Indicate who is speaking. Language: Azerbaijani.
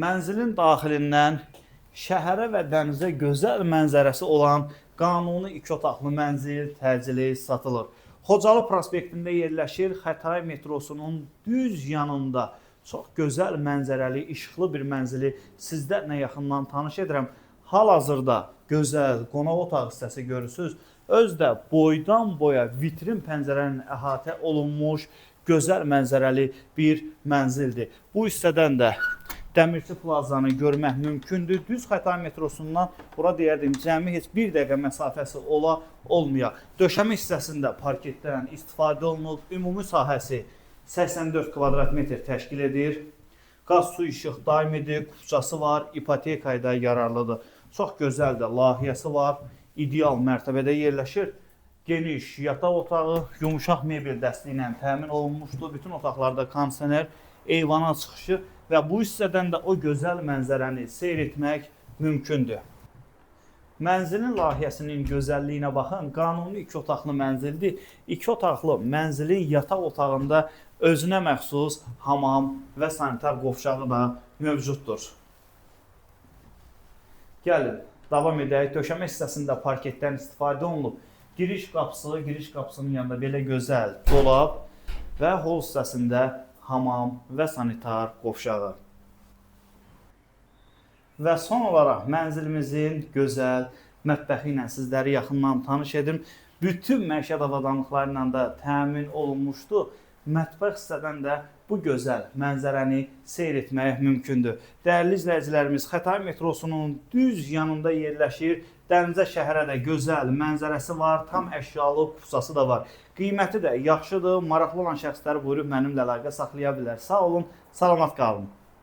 Speaker 1: Mənzilin daxilindən şəhərə və dənizə gözəl mənzərəsi olan qanuni 2 otaqlı mənzil təcili satılır. Xocalı prospektində yerləşir, Xətai metrosunun düz yanında çox gözəl mənzərəli, işıqlı bir mənzili sizlərlə yaxından tanış edirəm. Hal-hazırda gözəl qonaq otaq hissəsi görürsünüz. Özdə boydan boya vitrin pəncərənin əhatə olunmuş gözəl mənzərəli bir mənzildir. Bu hissədən də Dəmirçi plazanı görmək mümkündür. Düz Xətai metrosundan bura deyərdim cəmi heç 1 dəqiqə məsafəsi olmaya. Döşəmə hissəsində parketdən istifadə olunub. Ümumi sahəsi 84 kvadrat metr təşkil edir. Qaz, su, işıq daimidir. Kupçası var. İpotekaya da yararlıdır. Çox gözəl də layihəsi var. İdeal mərtəbədə yerləşir. Geniş yataq otağı, yumuşaq mebel dəsti ilə təmin olunmuşdur. Bütün otaqlarda kondisioner, eyvana çıxışı və bu hissədən də o gözəl mənzərəni seyr etmək mümkündür. Mənzilin layihəsinin gözəlliyinə baxın, qanuni 2 otaqlı mənzildir. 2 otaqlı mənzilin yataq otağında özünə məxsus hamam və sanitar qovşağı da mövcuddur. Gəlin, davam edək. Döşəmə hissəsində parketdən istifadə olunub. Giriş qapısının yanında belə gözəl dolab və hol hissəsində hamam və sanitar qovşağı. Və son olaraq mənzilimizin gözəl mətbəxi ilə sizləri yaxından tanış edim. Bütün məişət avadanlıqları ilə də təmin olunmuşdur. Mətbəx hissədən də bu gözəl mənzərəni seyr etmək mümkündür. Dəyərli izləyicilərimiz, Xətai metrosunun düz yanında yerləşir. Dənizə şəhərə də gözəl mənzərəsi var, tam əşyalı kupçası da var. Qiyməti də yaxşıdır, maraqlı olan şəxslər buyurub mənimlə əlaqə saxlaya bilər. Sağ olun, salamat qalın.